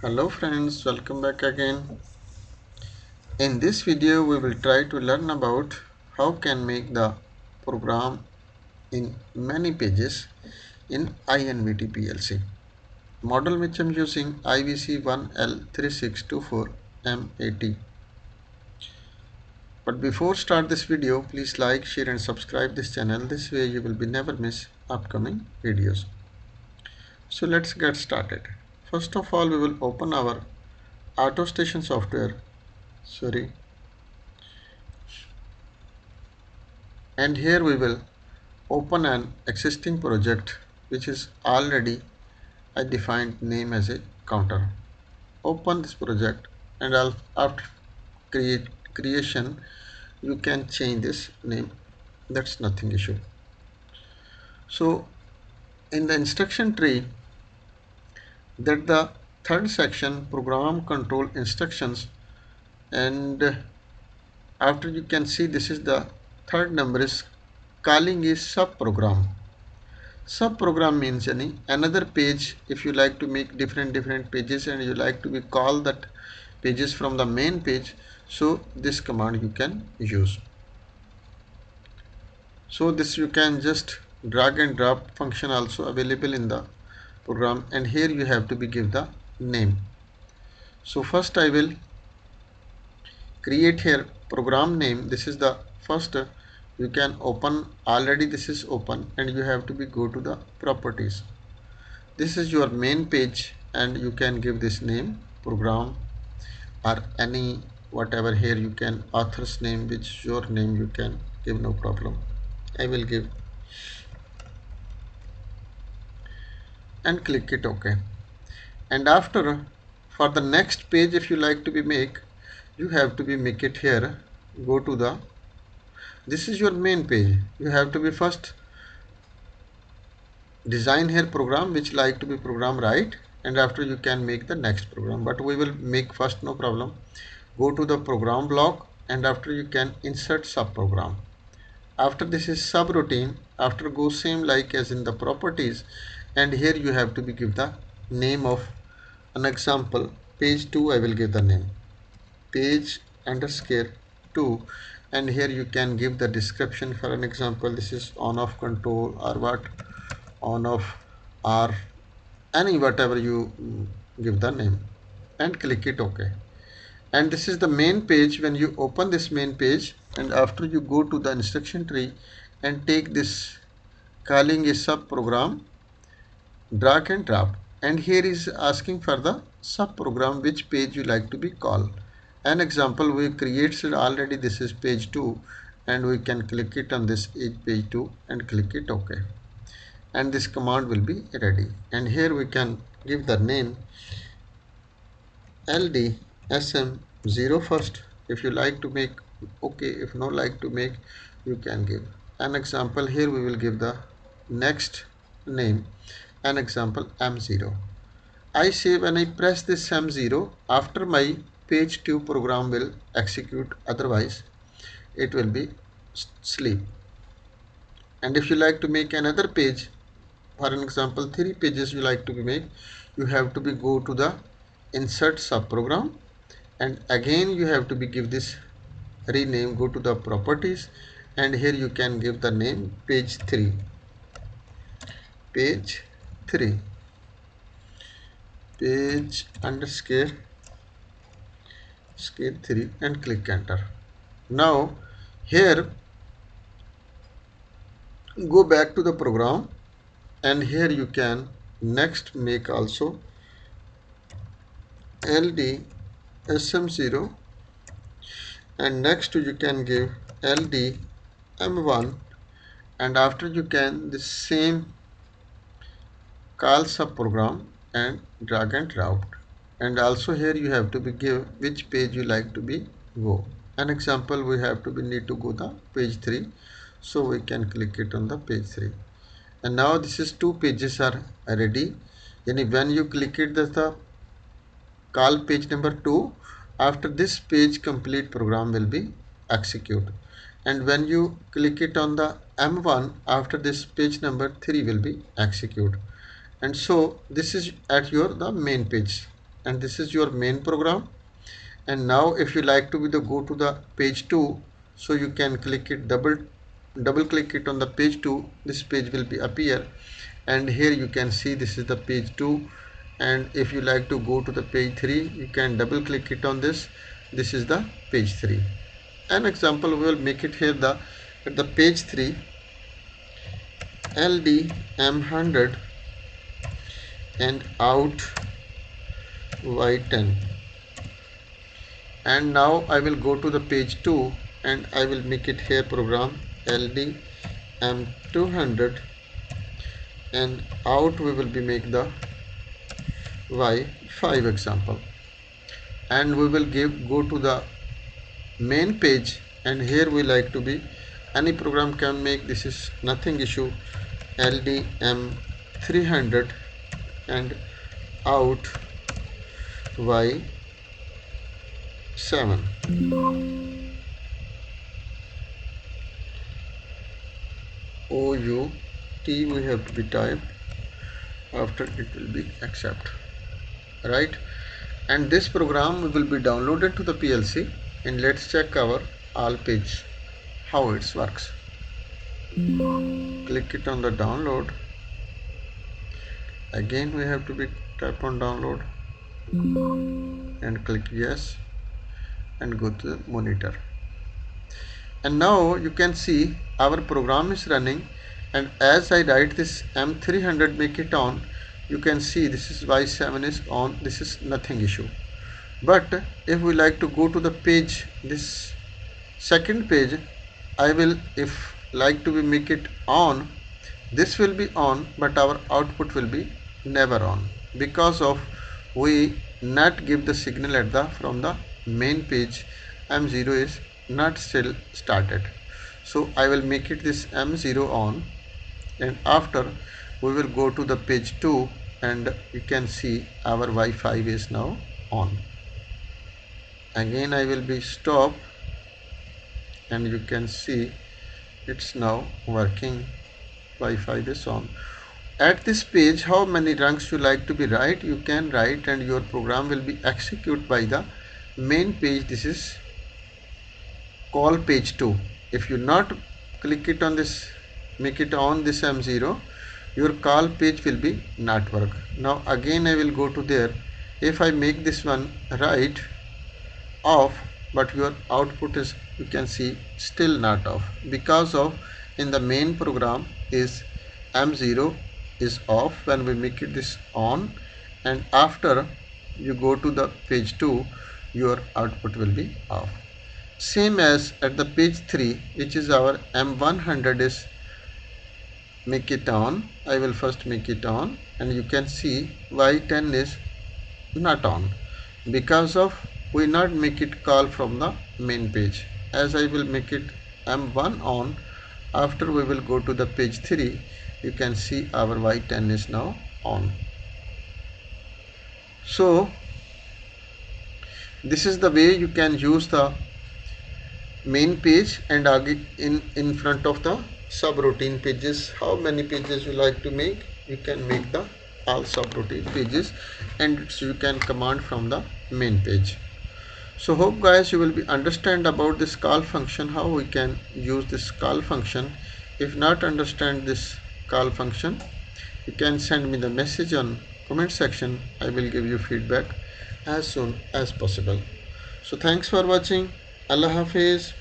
Hello friends, welcome back again. In this video we will try to learn about how can make the program in many pages in INVT PLC. Model which I am using IVC1L-3624MAT. But before start this video, please like, share and subscribe this channel. This way you will be never miss upcoming videos. So let's get started. First of all, we will open our AutoStation software. And here we will open an existing project which is already I defined name as a counter. Open this project and after creation you can change this name, that's nothing issue. So in the instruction tree, that the third section program control instructions, and after you can see this is the third number is calling is subprogram. Subprogram means another page. If you like to make different pages and you like to be call that pages from the main page, so this command you can use. So this you can just drag and drop function also available in the program, and here you have to be give the name. So first I will create here program name. This is the first you can open, already this is open, and you have to be go to the properties. This is your main page and you can give this name program or any whatever. Here you can author's name, which your name you can give, no problem. I will give and click it OK. And after for the next page, if you like to be make, you have to be make it here. Go to the, this is your main page. You have to be first design here program which like to be program right, and after you can make the next program, but we will make first, no problem. Go to the program block and after you can insert subprogram. After this is subroutine. After go same like as in the properties, and here you have to be give the name of an example page 2. I will give the name page underscore 2, and here you can give the description. For an example, this is on off control or what, on off or any whatever you give the name, and click it OK. And this is the main page. When you open this main page and after you go to the instruction tree and take this calling a subprogram, drag and drop, and here is asking for the subprogram which page you like to be called. An example we created already, this is page 2, and we can click it on this page 2 and click it OK, and this command will be ready. And here we can give the name LDSM0 first. If you like to make OK, if no like to make, you can give an example. Here we will give the next name, an example M0. I say when I press this M0, after my page 2 program will execute, otherwise it will be sleep. And if you like to make another page, for an example 3 pages you like to be make, you have to be go to the insert subprogram, and again you have to be give this rename, go to the properties, and here you can give the name page 3, page underscore 3, and click enter. Now here go back to the program, and here you can next make also LD SM0, and next you can give LD M1, and after you can the same call subprogram and drag and drop. And also here you have to be give which page you like to be go. An example, we have to be need to go the page 3, so we can click it on the page 3. And now this is 2 pages are ready. And when you click it, the call page number 2, after this page complete program will be execute. And when you click it on the M1, after this page number 3 will be execute. And so this is at your the main page. and this is your main program. And now if you like to be the go to the page 2, so you can click it, double click it on the page 2. This page will be appear, and here you can see this is the page 2. And if you like to go to the page 3, you can double click it on this. This is the page 3. An example, we will make it here the at the page 3 LD M100 and out Y10. And now I will go to the page 2 and I will make it here program LD M200 and out we will be make the Y5 example. And we will go to the main page, and here we like to be any program can make, this is nothing issue, LDM300 and out Y7. OUT we have to be typed, after it will be accept, right? And this program will be downloaded to the PLC, and let's check our all page how it works. Click it on the download. Again we have to be tap on download and click yes and go to the monitor. And now you can see our program is running, and as I write this M300 make it on, you can see this is Y7 is on, this is nothing issue. But if we like to go to the page, this second page, I will if like to be make it on, this will be on, but our output will be never on, because of we not give the signal at the from the main page. M0 is not still started, so I will make it this M0 on, and after we will go to the page 2 and you can see our Y5 is now on. Again I will be stop, and you can see it's now working. Wi-Fi is on. At this page, how many rungs you like to be write, you can write, and your program will be executed by the main page. This is call page 2. If you not click it on this, make it on this M0, your call page will be not work. Now again I will go to there. If I make this one right off, but your output is, you can see, still not off, because of in the main program is M0 is off. When we make it this on, and after you go to the page 2, your output will be off. Same as at the page 3, which is our M100 is make it on. I will first make it on, and you can see Y10 is not on, because of we not make it call from the main page. As I will make it M1 on, after we will go to the page 3, you can see our Y10 is now on. So this is the way you can use the main page, and in front of the subroutine pages. How many pages you like to make, you can make the all subroutine pages, and you can command from the main page. So hope guys you will be understand about this call function, how we can use this call function. If not understand this call function, you can send me the message on comment section. I will give you feedback as soon as possible. So thanks for watching. Allah Hafiz.